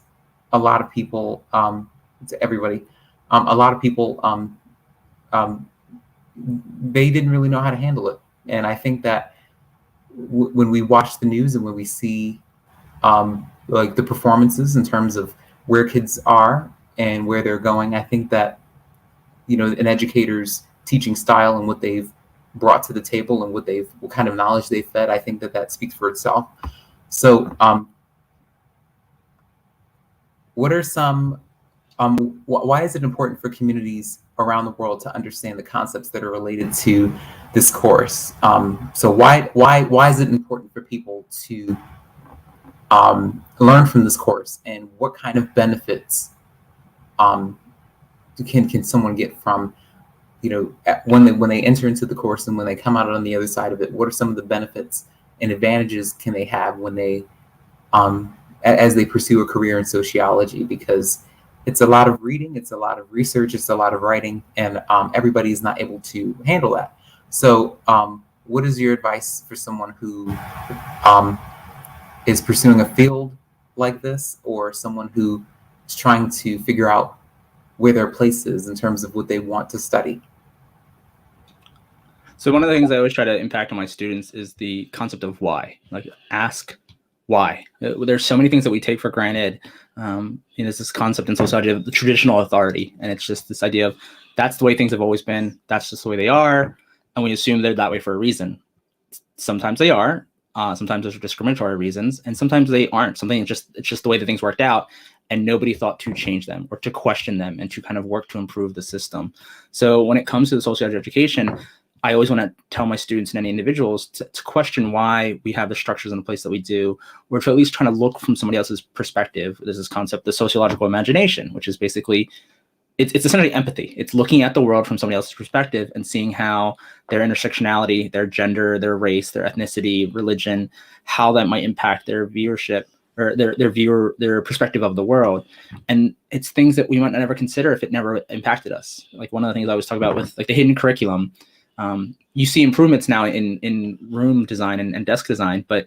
a lot of people, to everybody, a lot of people, they didn't really know how to handle it. And I think that when we watch the news and when we see like the performances in terms of where kids are and where they're going, I think that, an educator's teaching style and what they've brought to the table and what kind of knowledge they've fed, I think that speaks for itself. So what are some, why is it important for communities around the world to understand the concepts that are related to this course? So why is it important for people to learn from this course, and what kind of benefits can someone get from, when they enter into the course and when they come out on the other side of it? What are some of the benefits and advantages can they have when they as they pursue a career in sociology? Because it's a lot of reading, it's a lot of research, it's a lot of writing, and everybody's not able to handle that. So what is your advice for someone who is pursuing a field like this, or someone who is trying to figure out where their place is in terms of what they want to study? So one of the things I always try to impact on my students is the concept of why. Like, ask why. There's so many things that we take for granted. There's this concept in society of the traditional authority, and it's just this idea of that's the way things have always been. That's just the way they are, and we assume they're that way for a reason. Sometimes they are. Sometimes those are discriminatory reasons, and sometimes they aren't. It's just the way that things worked out, and nobody thought to change them or to question them and to kind of work to improve the system. So when it comes to the sociology of education, I always want to tell my students and any individuals to question why we have the structures in place that we do, or to at least try to look from somebody else's perspective. There's this concept, the sociological imagination, which is basically, it's essentially empathy. It's looking at the world from somebody else's perspective and seeing how their intersectionality, their gender, their race, their ethnicity, religion, how that might impact their viewership or their perspective of the world. And it's things that we might never consider if it never impacted us. Like one of the things I always talk about with like the hidden curriculum, you see improvements now in room design and desk design, but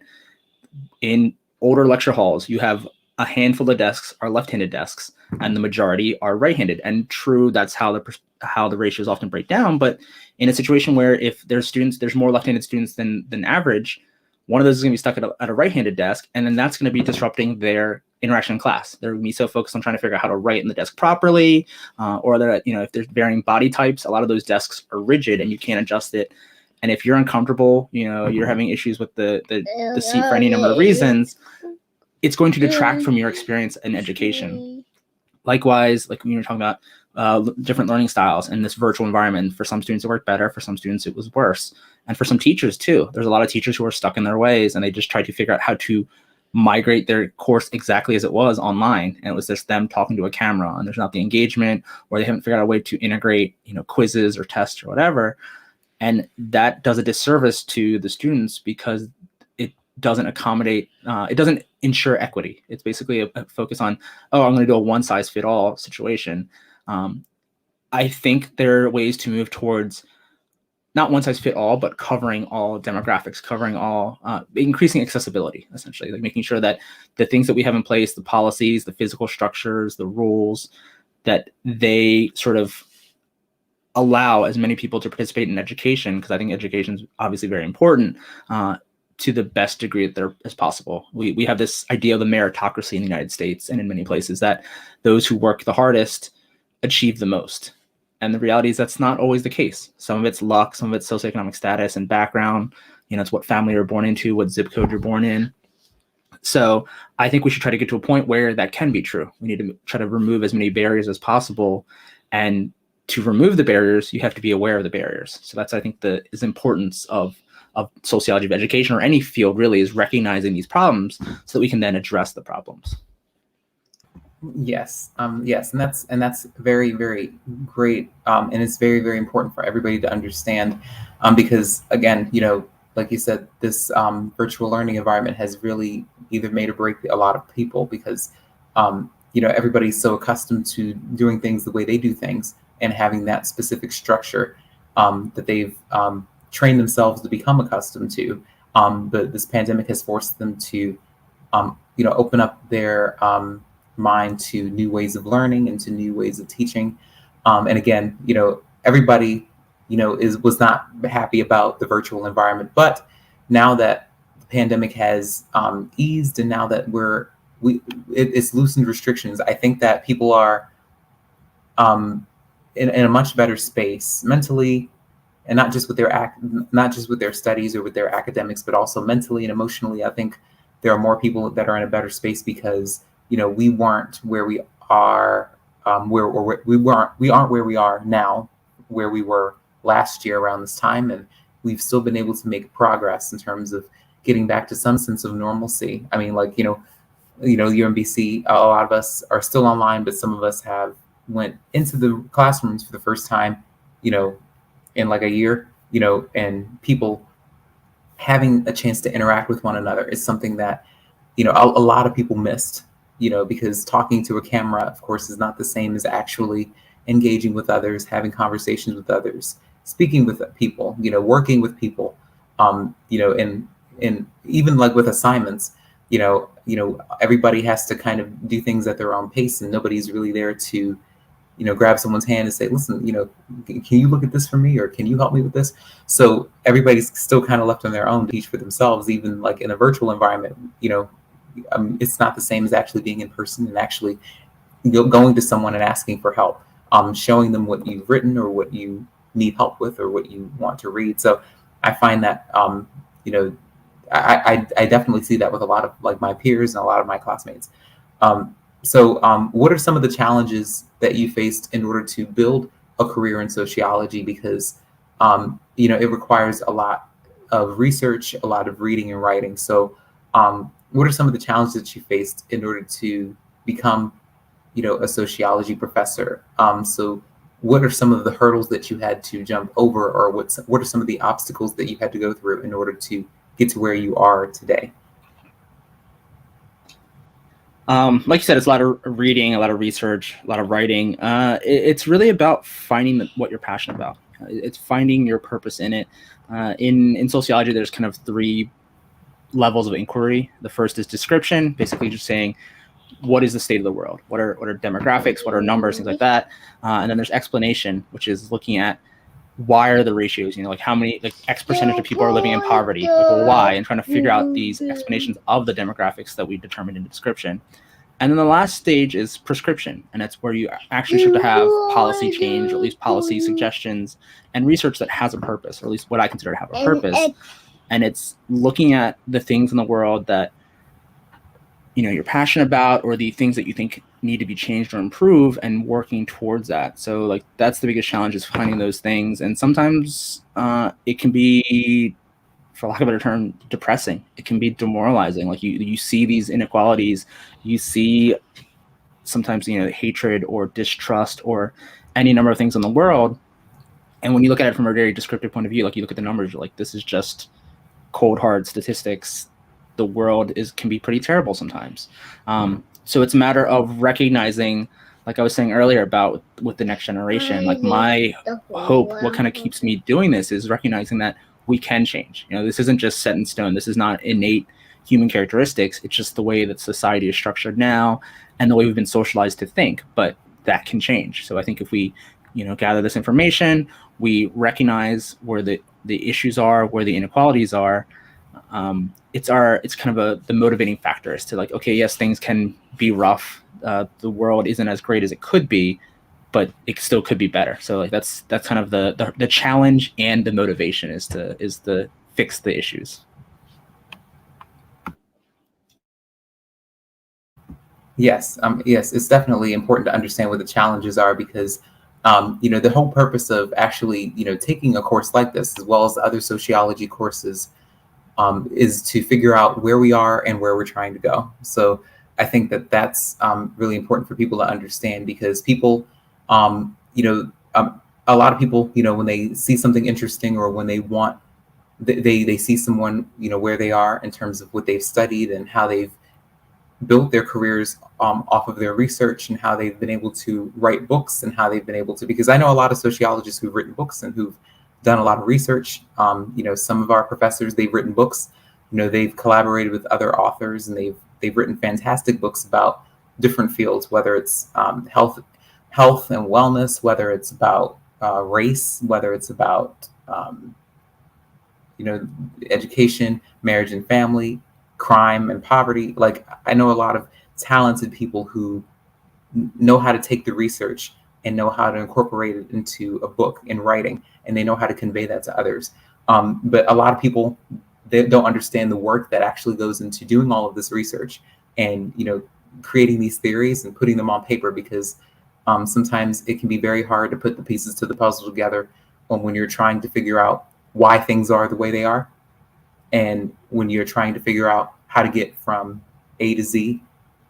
in older lecture halls, you have a handful of desks are left-handed desks, and the majority are right-handed. And true, that's how the ratios often break down. But in a situation where if there's more left-handed students than average, one of those is going to be stuck at a right-handed desk, and then that's going to be disrupting their interaction in class. They're going to be so focused on trying to figure out how to write in the desk properly, or that, if there's varying body types, a lot of those desks are rigid and you can't adjust it. And if you're uncomfortable, you're having issues with the seat for any number of reasons, it's going to detract from your experience in education. Likewise, like when you're talking about different learning styles in this virtual environment, for some students it worked better, for some students it was worse. And for some teachers too, there's a lot of teachers who are stuck in their ways and they just try to figure out how to migrate their course exactly as it was online. And it was just them talking to a camera, and there's not the engagement, or they haven't figured out a way to integrate, quizzes or tests or whatever. And that does a disservice to the students because it doesn't accommodate, it doesn't ensure equity. It's basically a focus on, I'm going to do a one size fit all situation. I think there are ways to move towards not one size fit all, but covering all demographics, covering all, increasing accessibility, essentially, like making sure that the things that we have in place, the policies, the physical structures, the rules, that they sort of allow as many people to participate in education, because I think education is obviously very important, to the best degree that there is possible. We have this idea of the meritocracy in the United States and in many places, that those who work the hardest achieve the most. And the reality is that's not always the case. Some of it's luck, some of it's socioeconomic status and background. It's what family you're born into, what zip code you're born in. So I think we should try to get to a point where that can be true. We need to try to remove as many barriers as possible. And to remove the barriers, you have to be aware of the barriers. So that's, I think, the importance of sociology of education, or any field really, is recognizing these problems so that we can then address the problems. Yes, yes, and that's very, very great, and it's very, very important for everybody to understand, because again, like you said, this virtual learning environment has really either made or break a lot of people because, everybody's so accustomed to doing things the way they do things and having that specific structure that they've trained themselves to become accustomed to. But this pandemic has forced them to open up their mind to new ways of learning and to new ways of teaching. And again, everybody, was not happy about the virtual environment, but now that the pandemic has eased, and now that it's loosened restrictions, I think that people are in a much better space mentally, and not just with their studies or with their academics, but also mentally and emotionally. I think there are more people that are in a better space because we weren't where we are, we aren't where we are now, where we were last year around this time, and we've still been able to make progress in terms of getting back to some sense of normalcy. I mean, like UMBC, a lot of us are still online, but some of us have went into the classrooms for the first time, you know, in like a year, and people having a chance to interact with one another is something that, a lot of people missed, because talking to a camera, of course, is not the same as actually engaging with others, having conversations with others, speaking with people, working with people, and even like with assignments, everybody has to kind of do things at their own pace, and nobody's really there to grab someone's hand and say, listen, can you look at this for me, or can you help me with this? So everybody's still kind of left on their own to teach for themselves, even like in a virtual environment. It's not the same as actually being in person and actually going to someone and asking for help, showing them what you've written or what you need help with or what you want to read. So I find that, I definitely see that with a lot of like my peers and a lot of my classmates. So what are some of the challenges that you faced in order to build a career in sociology? Because, it requires a lot of research, a lot of reading and writing. So what are some of the challenges that you faced in order to become, a sociology professor? So what are some of the hurdles that you had to jump over, or what are some of the obstacles that you had to go through in order to get to where you are today? Like you said, it's a lot of reading, a lot of research, a lot of writing. It's really about finding what you're passionate about. It's finding your purpose in it. In sociology, there's kind of three levels of inquiry. The first is description, basically just saying, what is the state of the world? What are demographics? What are numbers? Things like that. And then there's explanation, which is looking at why are the ratios, like how many, like X percentage of people are living in poverty, like, well, why, and trying to figure out these explanations of the demographics that we determined in the description. And then the last stage is prescription, and that's where you actually start to have policy change, or at least policy suggestions, and research that has a purpose, or at least what I consider to have a purpose. And it's looking at the things in the world that you're passionate about, or the things that you think need to be changed or improved, and working towards that. So like that's the biggest challenge, is finding those things. And sometimes it can be, for lack of a better term, depressing. It can be demoralizing. Like you see these inequalities, you see sometimes hatred or distrust or any number of things in the world. And when you look at it from a very descriptive point of view, like you look at the numbers, you're like, this is just cold hard statistics. The world can be pretty terrible sometimes. So it's a matter of recognizing, like I was saying earlier about with the next generation, like my hope, what kind of keeps me doing this, is recognizing that we can change. This isn't just set in stone. This is not innate human characteristics. It's just the way that society is structured now and the way we've been socialized to think, but that can change. So I think if we, gather this information, we recognize where the issues are, where the inequalities are, it's kind of the motivating factor is to like, okay, yes, things can be rough. The world isn't as great as it could be, but it still could be better. So like that's kind of the challenge, and the motivation is to fix the issues. Yes, yes, it's definitely important to understand what the challenges are, because the whole purpose of actually taking a course like this, as well as the other sociology courses, is to figure out where we are and where we're trying to go. So I think that that's really important for people to understand, because people, a lot of people, when they see something interesting, or when they see someone, where they are in terms of what they've studied and how they've built their careers off of their research, and how they've been able to write books, and how they've been able to, because I know a lot of sociologists who've written books and who've done a lot of research. Some of our professors, they've written books, they've collaborated with other authors, and they've written fantastic books about different fields, whether it's health and wellness, whether it's about race, whether it's about education, marriage and family, crime and poverty. Like, I know a lot of talented people who know how to take the research and know how to incorporate it into a book in writing, and they know how to convey that to others. But a lot of people, they don't understand the work that actually goes into doing all of this research, and creating these theories and putting them on paper, because sometimes it can be very hard to put the pieces to the puzzle together when you're trying to figure out why things are the way they are, and when you're trying to figure out how to get from A to Z.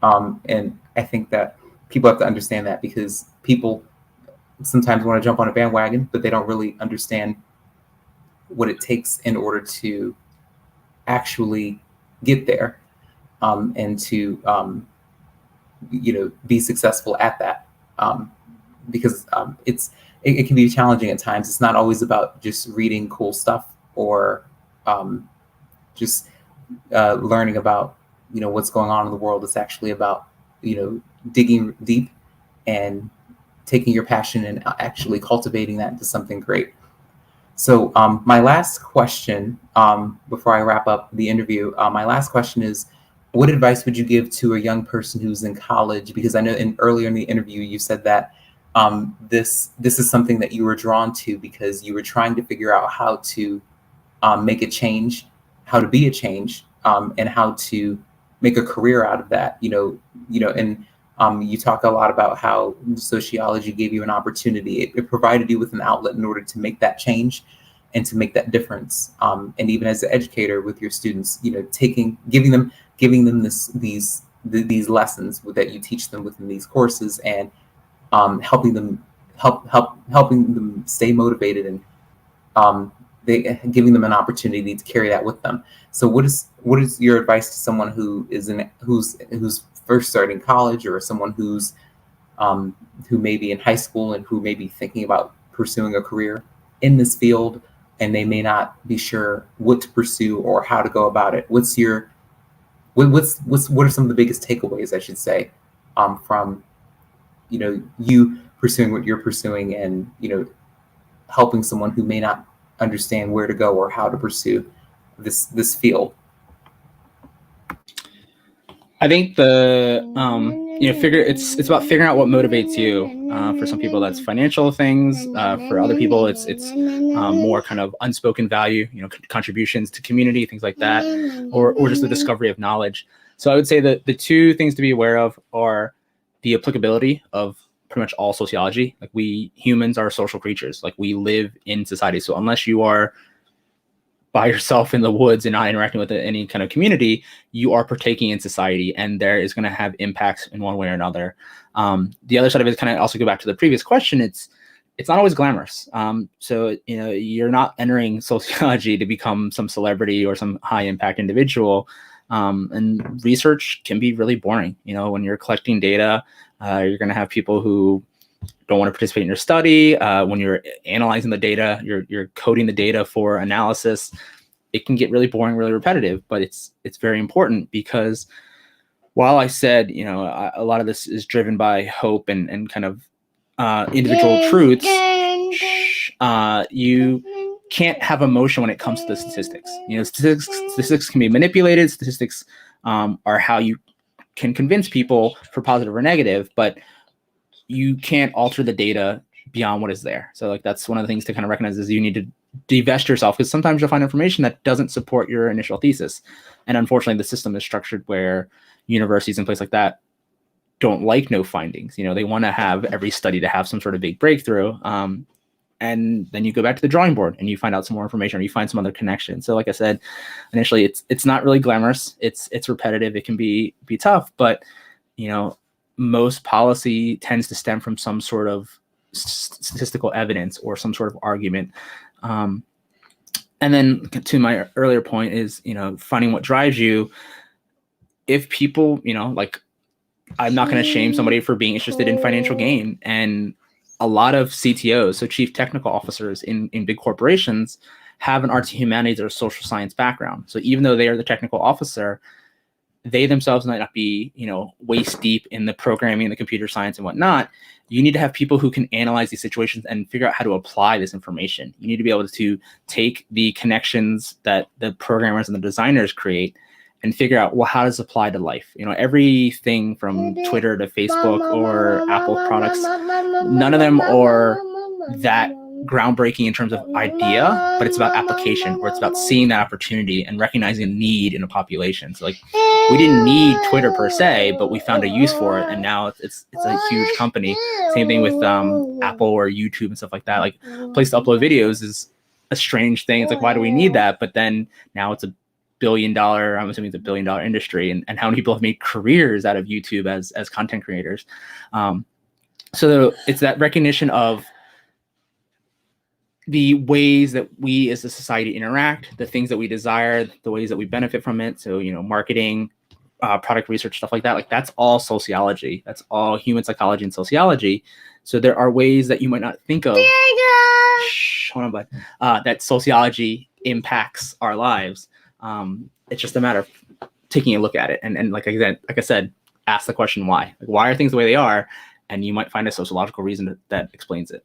And I think that people have to understand that, because people sometimes want to jump on a bandwagon, but they don't really understand what it takes in order to actually get there, and to be successful at that. Because it can be challenging at times. It's not always about just reading cool stuff, or just learning about what's going on in the world. It's actually about digging deep and taking your passion and actually cultivating that into something great. So my last question, before I wrap up the interview, my last question is, what advice would you give to a young person who's in college? Because I know earlier in the interview you said that this is something that you were drawn to because you were trying to figure out how to make a change, how to be a change, and how to make a career out of that. And you talk a lot about how sociology gave you an opportunity. It provided you with an outlet in order to make that change and to make that difference. And even as an educator with your students, giving them these lessons that you teach them within these courses, and helping them stay motivated, and giving them an opportunity to carry that with them. So what is your advice to someone who's first starting college, or someone who may be in high school and who may be thinking about pursuing a career in this field, and they may not be sure what to pursue or how to go about it? What are some of the biggest takeaways, I should say, from you pursuing what you're pursuing, and helping someone who may not understand where to go or how to pursue this field? I think it's about figuring out what motivates you. For some people, that's financial things. For other people, it's more kind of unspoken value, contributions to community, things like that, or just the discovery of knowledge. So I would say that the two things to be aware of are the applicability of pretty much all sociology. Like, we humans are social creatures. Like, we live in society. So unless you are by yourself in the woods and not interacting with any kind of community, you are partaking in society, and there is going to have impacts in one way or another. The other side of it is kind of also go back to the previous question. It's not always glamorous. So you're not entering sociology to become some celebrity or some high impact individual. And research can be really boring. When you're collecting data, you're going to have people who don't want to participate in your study. When you're analyzing the data, you're coding the data for analysis. It can get really boring, really repetitive, but it's very important, because while I said, a lot of this is driven by hope and kind of individual truths, you can't have emotion when it comes to the statistics. Statistics can be manipulated. Statistics are how you can convince people for positive or negative, but you can't alter the data beyond what is there. So that's one of the things to kind of recognize, is you need to divest yourself, because sometimes you'll find information that doesn't support your initial thesis. And unfortunately, the system is structured where universities and places like that don't like no findings. They want to have every study to have some sort of big breakthrough. and then you go back to the drawing board and you find out some more information, or you find some other connection. So like I said, initially it's not really glamorous. It's repetitive. It can be tough, but most policy tends to stem from some sort of statistical evidence or some sort of argument. And then to my earlier point is, finding what drives you. If people, like, I'm not going to shame somebody for being interested in financial gain. And a lot of CTOs, so chief technical officers in big corporations, have an arts and humanities or social science background. So even though they are the technical officer, they themselves might not be, waist deep in the programming, the computer science and whatnot. You need to have people who can analyze these situations and figure out how to apply this information. You need to be able to take the connections that the programmers and the designers create and figure out, well, how does it apply to life? Everything from Twitter to Facebook or Apple products, none of them are that groundbreaking in terms of idea, but it's about application, or it's about seeing that opportunity and recognizing a need in a population. So like, we didn't need Twitter per se, but we found a use for it, and now it's a huge company. Same thing with Apple or YouTube and stuff like that. Like, place to upload videos is a strange thing. It's like, why do we need that? But then now it's I'm assuming it's a $1 billion industry, and how many people have made careers out of YouTube as content creators. So it's that recognition of the ways that we as a society interact, the things that we desire, the ways that we benefit from it. So, marketing, product research, stuff like that. Like, that's all sociology. That's all human psychology and sociology. So there are ways that you might not think of. Hold on, bud. That sociology impacts our lives. It's just a matter of taking a look at it. And like I said, ask the question why. Like, why are things the way they are? And you might find a sociological reason that explains it.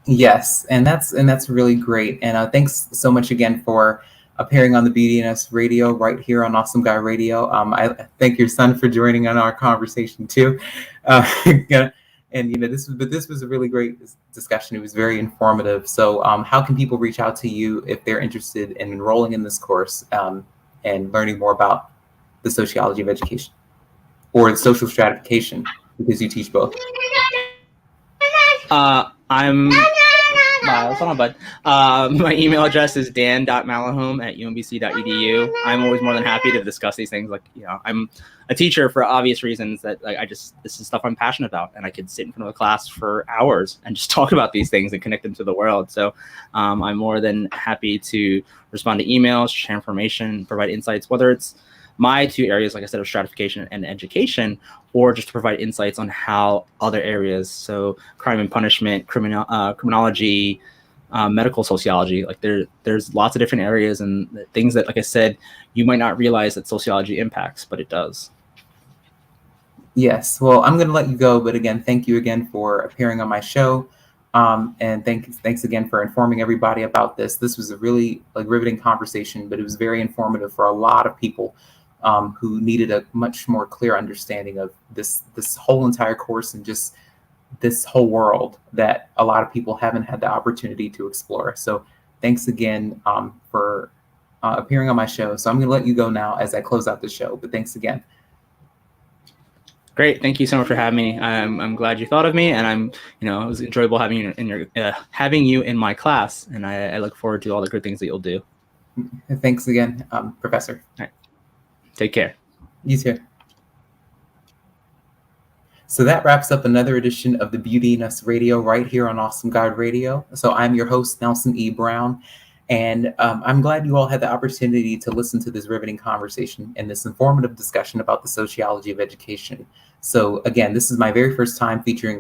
Yes, and that's really great. And thanks so much again for appearing on the BDNS radio right here on Awesome Guy Radio. I thank your son for joining on our conversation too. And this was a really great discussion. It was very informative. So how can people reach out to you if they're interested in enrolling in this course and learning more about the sociology of education or the social stratification, because you teach both? Hold on, bud. My email address is dan.malihom@umbc.edu. I'm always more than happy to discuss these things. Like, I'm a teacher for obvious reasons that this is stuff I'm passionate about, and I could sit in front of a class for hours and just talk about these things and connect them to the world. So I'm more than happy to respond to emails, share information, provide insights, whether it's my two areas, like I said, of stratification and education, or just to provide insights on how other areas, so crime and punishment, criminology, medical sociology, like there's lots of different areas and things that, like I said, you might not realize that sociology impacts, but it does. Yes, well, I'm going to let you go, but again, thank you again for appearing on my show. And thanks again for informing everybody about this. This was a really riveting conversation, but it was very informative for a lot of people who needed a much more clear understanding of this whole entire course and just this whole world that a lot of people haven't had the opportunity to explore. So thanks again for appearing on my show. So I'm going to let you go now as I close out the show, but thanks again. Great. Thank you so much for having me. I'm glad you thought of me, and it was enjoyable having you in my class, and I look forward to all the good things that you'll do. Thanks again, Professor. All right. Take care. You too. So that wraps up another edition of the Beauty in Us Radio right here on Awesome Guide Radio. So I'm your host, Nelson E. Brown, and I'm glad you all had the opportunity to listen to this riveting conversation and this informative discussion about the sociology of education. So again, this was my very first time featuring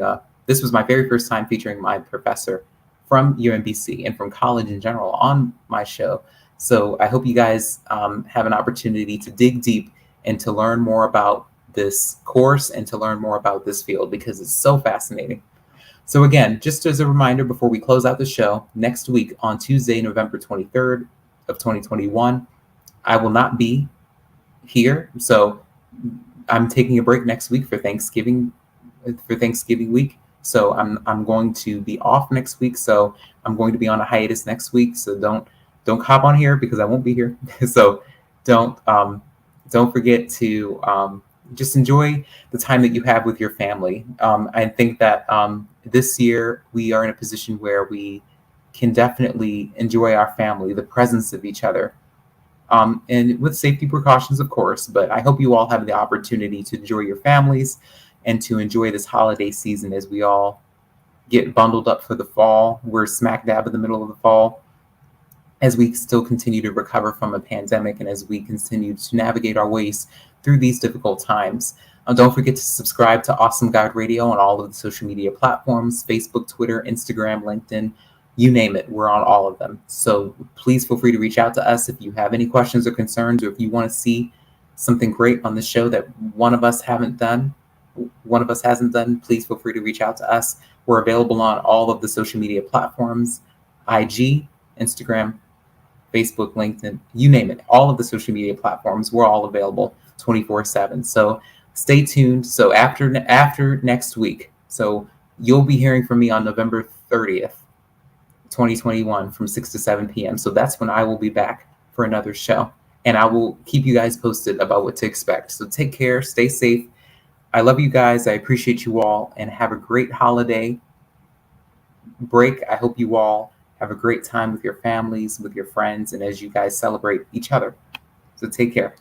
my professor from UMBC and from college in general on my show. So I hope you guys have an opportunity to dig deep and to learn more about this course and to learn more about this field, because it's so fascinating. So again, just as a reminder before we close out the show, next week on Tuesday, November 23rd of 2021, I will not be here. So I'm taking a break next week for Thanksgiving week. So I'm going to be off next week. So I'm going to be on a hiatus next week. So don't hop on here because I won't be here. So don't forget to just enjoy the time that you have with your family. I think that this year we are in a position where we can definitely enjoy our family, the presence of each other, and with safety precautions, of course. But I hope you all have the opportunity to enjoy your families and to enjoy this holiday season as we all get bundled up for the fall. We're smack dab in the middle of the fall as we still continue to recover from a pandemic and as we continue to navigate our ways through these difficult times. Don't forget to subscribe to Awesome God Radio on all of the social media platforms: Facebook, Twitter, Instagram, LinkedIn, you name it. We're on all of them. So please feel free to reach out to us if you have any questions or concerns, or if you want to see something great on the show that one of us hasn't done, please feel free to reach out to us. We're available on all of the social media platforms: IG, Instagram, Facebook, LinkedIn, you name it. All of the social media platforms, we're all available 24/7. So stay tuned. So after next week, so you'll be hearing from me on November 30th, 2021 from 6 to 7 p.m. So that's when I will be back for another show. And I will keep you guys posted about what to expect. So take care, stay safe. I love you guys. I appreciate you all, and have a great holiday break. I hope you all have a great time with your families, with your friends, and as you guys celebrate each other. So take care.